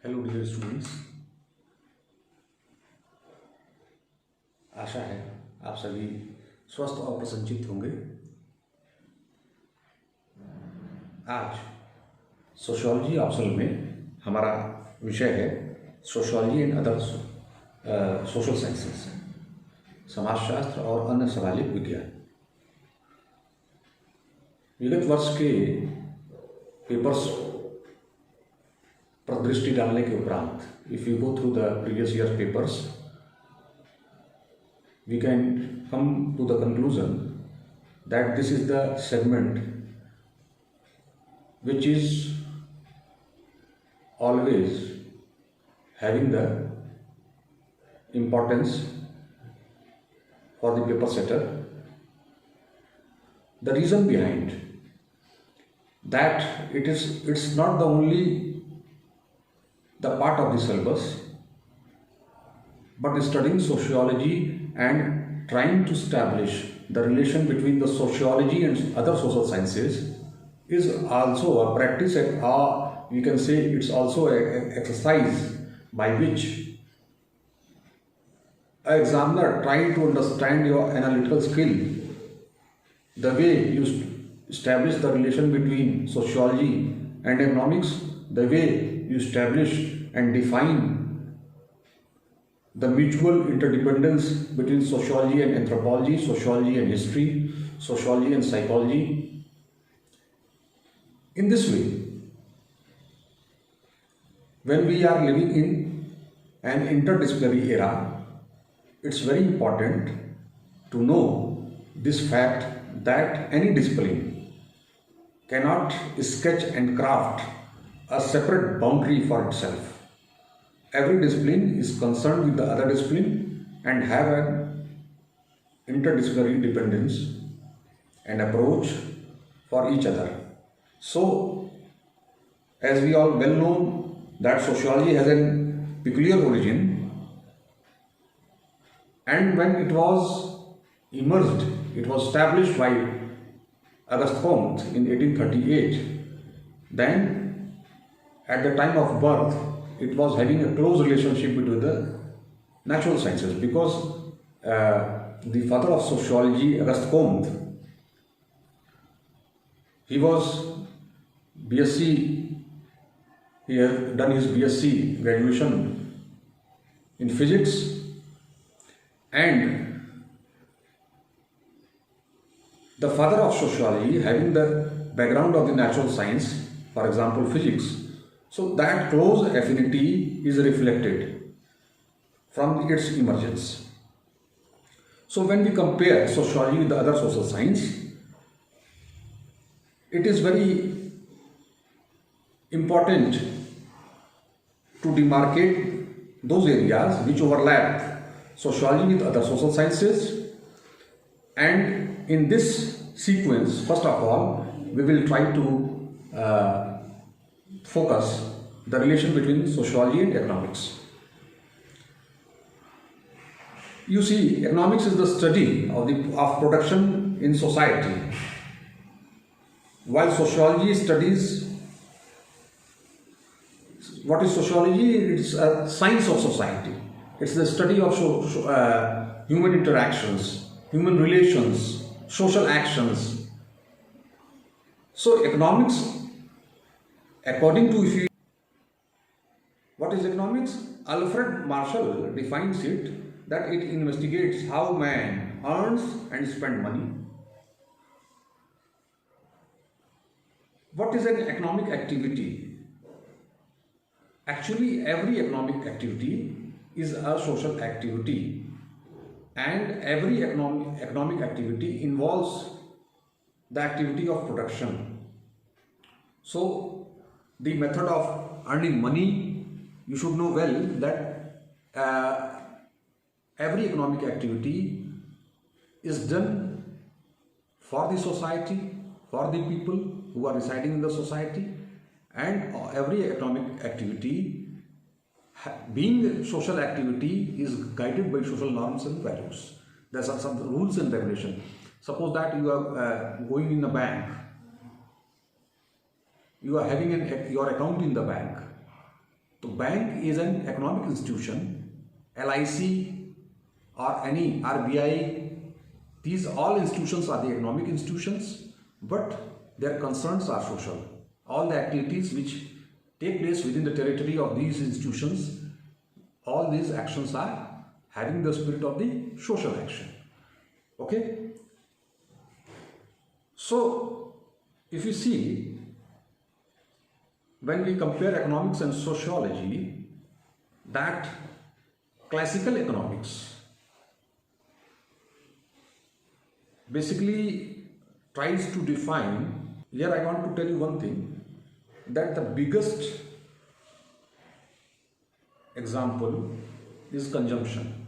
Hello dear students, आशा है आप सभी स्वस्थ और प्रसन्नचित्त होंगे। आज सोशियोलॉजी ऑप्शनल में हमारा विषय है sociology and other social sciences, समाजशास्त्र और अन्य सामाजिक विज्ञान। विगत वर्ष के पेपर्स पर दृष्टि डालने के उपरांत if you go through the previous year papers we can come to the conclusion that this is the segment which is always having the importance for the paper setter. The reason behind that it's not the only the part of the syllabus, but studying sociology and trying to establish the relation between the sociology and other social sciences is also a practice, or we can say it's also an exercise by which an examiner trying to understand your analytical skill, the way you establish the relation between sociology and economics, the way you establish and define the mutual interdependence between sociology and anthropology, sociology and history, sociology and psychology. In this way, when we are living in an interdisciplinary era, it's very important to know this fact that any discipline cannot sketch and craft a separate boundary for itself. Every discipline is concerned with the other discipline and have an interdisciplinary dependence and approach for each other. So, as we all well know that sociology has a peculiar origin, and when it was emerged, it was established by Auguste Comte in 1838. Then, at the time of birth, it was having a close relationship between the natural sciences, because the father of sociology, Auguste Comte, he was BSc, he had done his BSc graduation in physics, and the father of sociology having the background of the natural science, for example physics. So that close affinity is reflected from its emergence. So when we compare sociology with the other social science, it is very important to demarcate those areas which overlap sociology with other social sciences. And in this sequence, first of all, we will try to focus the relation between sociology and economics. You see, economics is the study of production in society, while sociology studies what is sociology. It's a science of society. It's the study of human interactions, human relations, social actions. So economics, according to what is economics? Alfred Marshall defines it that it investigates how man earns and spends money. What is an economic activity? Actually, every economic activity is a social activity, and every economic activity involves the activity of production. So, the method of earning money, you should know well that every economic activity is done for the society, for the people who are residing in the society, and every economic activity, being a social activity, is guided by social norms and values. There are some rules and regulations. Suppose that you are going in a bank, you are having your account in the bank. So bank is an economic institution, LIC or any RBI, these all institutions are the economic institutions, but their concerns are social. All the activities which take place within the territory of these institutions, all these actions are having the spirit of the social action. Okay? So, if you see, when we compare economics and sociology, that classical economics basically tries to define, here I want to tell you one thing, that the biggest example is consumption.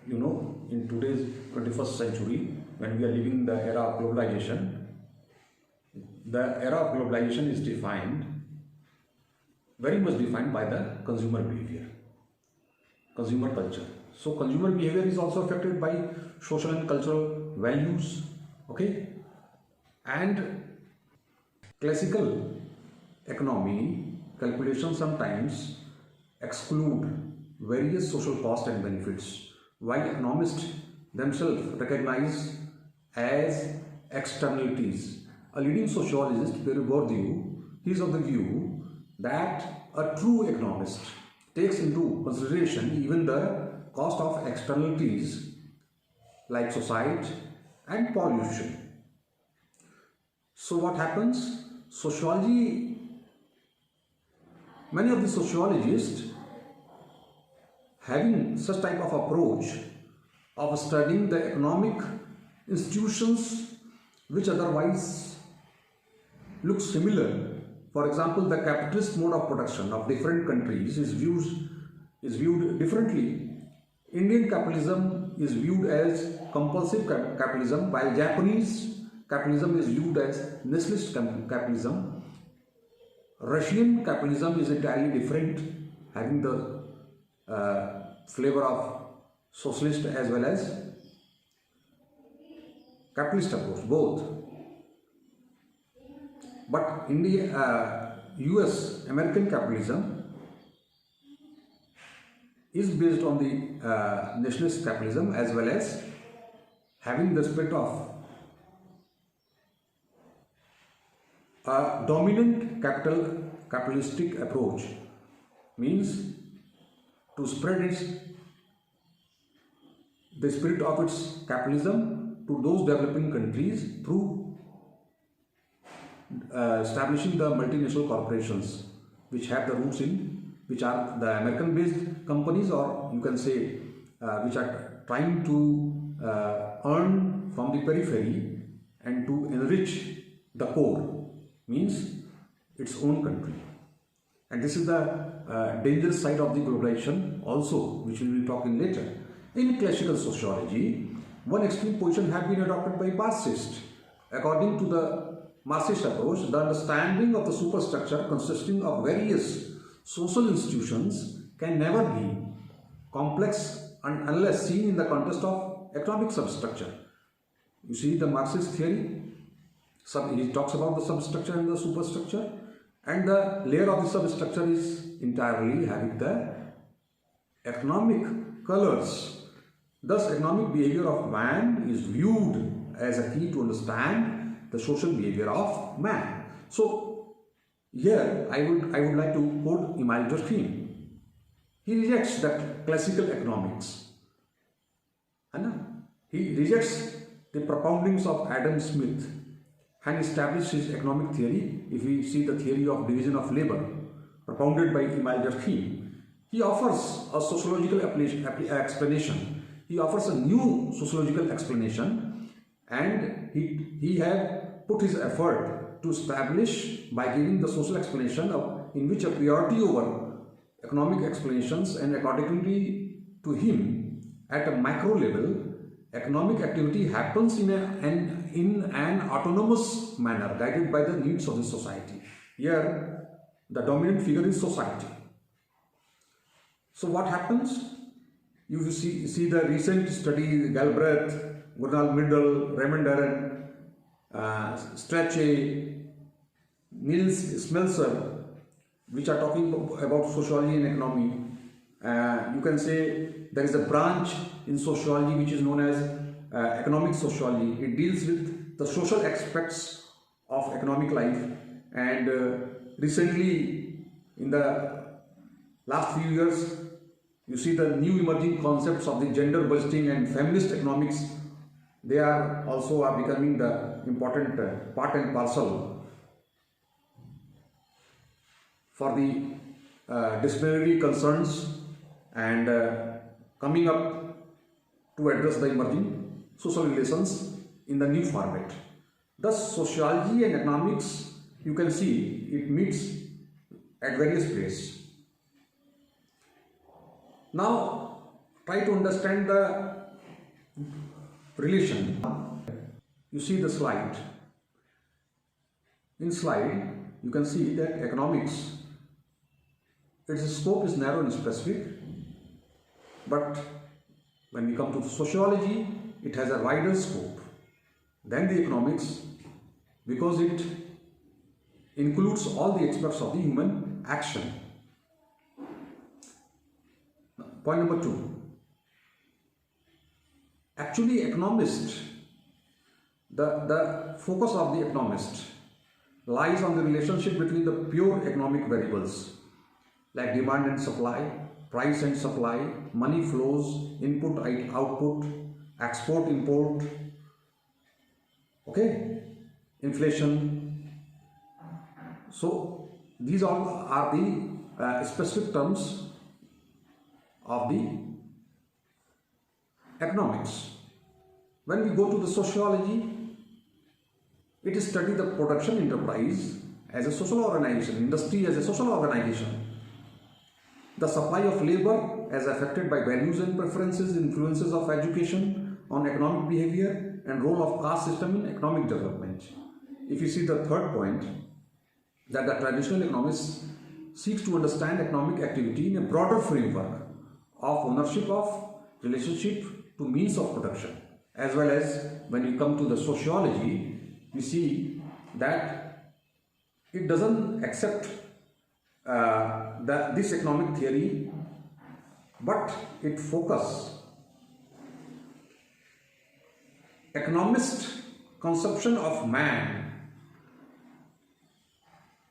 You know, in today's 21st century, when we are living the era of globalization, the era of globalization is defined, very much defined by the consumer behavior, consumer culture. So consumer behavior is also affected by social and cultural values, okay? And classical economy calculations sometimes exclude various social costs and benefits, while economists themselves recognize as externalities. A leading sociologist, Pierre Bourdieu, is of the view that a true economist takes into consideration even the cost of externalities like society and pollution. So what happens? Sociology, many of the sociologists having such type of approach of studying the economic institutions which otherwise look similar. For example, the capitalist mode of production of different countries is viewed differently. Indian capitalism is viewed as compulsive capitalism, while Japanese capitalism is viewed as nationalist capitalism. Russian capitalism is entirely different, having the flavor of socialist as well as capitalist approach, both. But US American capitalism is based on the nationalist capitalism as well as having the spirit of a dominant capitalistic approach, means to spread the spirit of its capitalism to those developing countries through establishing the multinational corporations which have the roots in, which are the American based companies, or you can say which are trying to earn from the periphery and to enrich the core, means its own country. And this is the dangerous side of the globalization also, which we will talk in later. In classical sociology, one extreme position had been adopted by Marxists. According to the Marxist approach, the understanding of the superstructure consisting of various social institutions can never be complex unless seen in the context of economic substructure. You see the Marxist theory, he talks about the substructure and the superstructure, and the layer of the substructure is entirely having the economic colors. Thus, economic behavior of man is viewed as a key to understand the social behavior of man. So, here I would like to quote Emile Durkheim. He rejects that classical economics. He rejects the propoundings of Adam Smith and established his economic theory. If we see the theory of division of labor propounded by Emile Durkheim, he offers a sociological explanation. He offers a new sociological explanation, and he had put his effort to establish by giving the social explanation in which a priority over economic explanations, and accordingly to him at a micro level, economic activity happens in an autonomous manner guided by the needs of the society. Here the dominant figure is society. So what happens? You see the recent study, Galbraith, Gurnal Middle, Raymond Aron, Strachey, Niels Smeltzer, which are talking about sociology and economy. You can say there is a branch in sociology which is known as economic sociology. It deals with the social aspects of economic life, and recently in the last few years you see the new emerging concepts of the gender budgeting and feminist economics. They are also becoming the important part and parcel for the disciplinary concerns, and coming up to address the emerging social relations in the new format. Thus, sociology and economics, you can see it meets at various places. Now, try to understand the relation. You see the slide. In slide, you can see that economics, its scope is narrow and specific, but when we come to sociology, it has a wider scope than the economics, because it includes all the aspects of the human action. Point number 2. Actually, economist, the focus of the economist lies on the relationship between the pure economic variables like demand and supply, price and supply, money flows, input, output, export, import, okay, inflation. So these all are the specific terms of the economics. When we go to the sociology, it is study the production enterprise as a social organization, industry as a social organization, the supply of labor as affected by values and preferences, influences of education on economic behavior, and role of caste system in economic development. If you see the third point, that the traditional economist seeks to understand economic activity in a broader framework of ownership of relationship to means of production, as well as when you come to the sociology, we see that it doesn't accept this economic theory, but it focuses economist conception of man.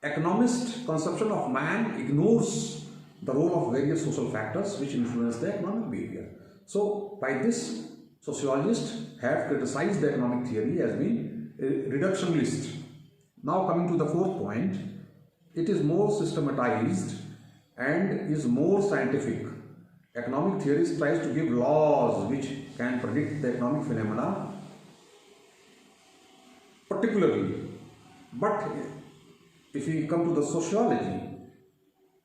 Economist conception of man ignores the role of various social factors which influence the economic behavior. So by this, sociologists have criticized the economic theory as being reductionist. Now coming to the fourth point, it is more systematized and is more scientific. Economic theory tries to give laws which can predict the economic phenomena particularly. But if we come to the sociology,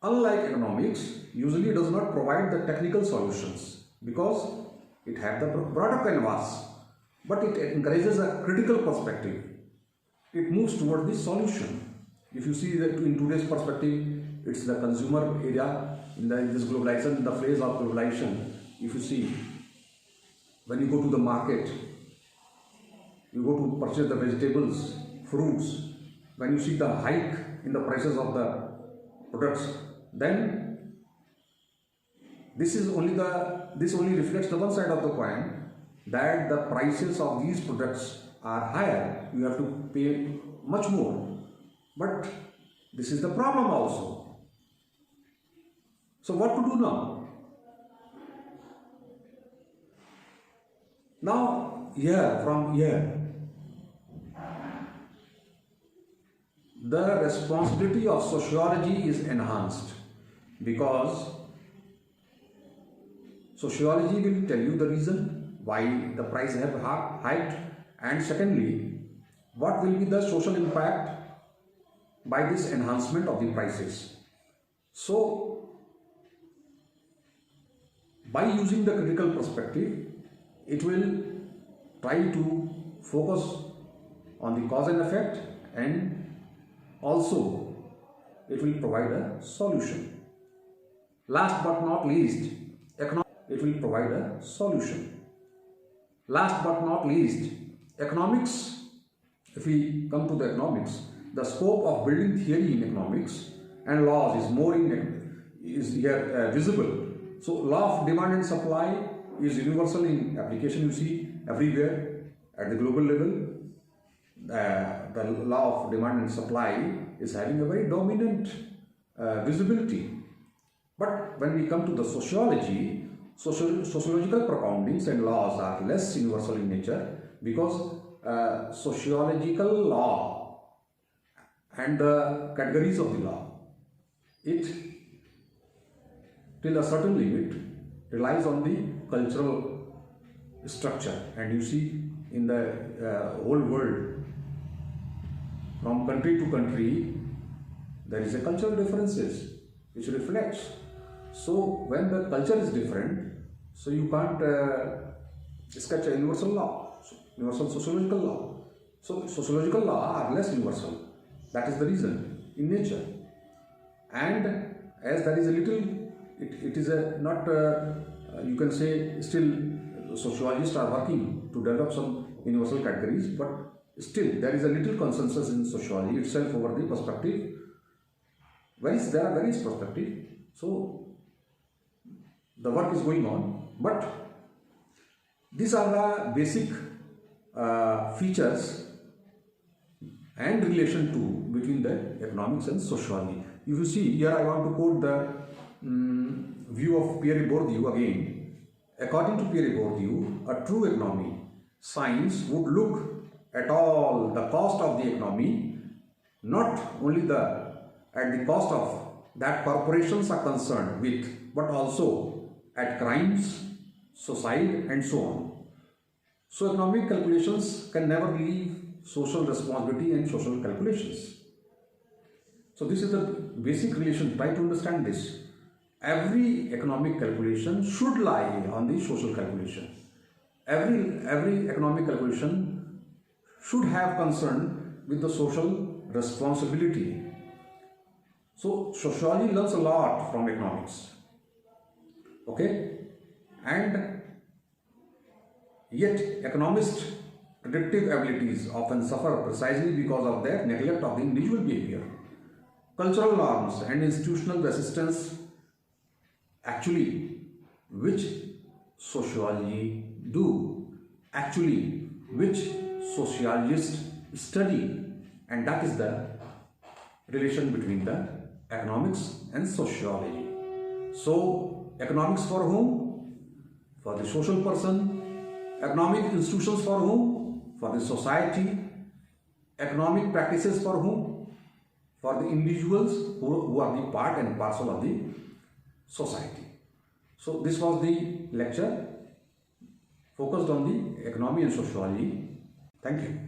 unlike economics, usually does not provide the technical solutions because it has the broader canvas, but it encourages a critical perspective. It moves toward the solution. If you see that in today's perspective, it's the consumer area in this globalization, the phase of globalization. If you see, when you go to the market, you go to purchase the vegetables, fruits, when you see the hike in the prices of the products, then this only reflects the one side of the coin, that the prices of these products are higher. You have to pay much more. But this is the problem also. So what to do now? Now from here, the responsibility of sociology is enhanced, because sociology will tell you the reason why the price have hiked, and secondly, what will be the social impact by this enhancement of the prices. So by using the critical perspective, it will try to focus on the cause and effect, and also it will provide a solution. Last but not least, it will provide a solution. Last but not least, economics. If we come to the economics, the scope of building theory in economics and laws is more is here visible. So law of demand and supply is universal in application. You see everywhere at the global level. The law of demand and supply is having a very dominant visibility. But when we come to the sociology, sociological propoundings and laws are less universal in nature, because sociological law and the categories of the law, it till a certain limit relies on the cultural structure. And you see in the whole world, from country to country, there is a cultural differences which reflects. So when the culture is different, so you can't sketch a universal law, universal sociological law. So sociological law are less universal. That is the reason in nature. And as there is a little, it is a not, you can say, still sociologists are working to develop some universal categories, but still there is a little consensus in sociology itself over the perspective. There are various perspectives. So the work is going on, but these are the basic features and relation to between the economics and sociology. If you see here, I want to quote the view of Pierre Bourdieu again. According to Pierre Bourdieu, a true economy science would look at all the cost of the economy, not only at the cost of that corporations are concerned with, but also at crimes, suicide, and so on. So economic calculations can never leave social responsibility and social calculations. So this is the basic relation. Try to understand this. Every economic calculation should lie on the social calculation. Every economic calculation should have concern with the social responsibility. So sociology learns a lot from economics. Okay? And yet economists' predictive abilities often suffer precisely because of their neglect of the individual behavior. Cultural norms and institutional resistance, actually, which sociology do, actually, which sociologists study, and that is the relation between the economics and sociology. So, economics for whom? For the social person. Economic institutions for whom? For the society. Economic practices for whom? For the individuals who are the part and parcel of the society. So this was the lecture focused on the economy and sociology. Thank you.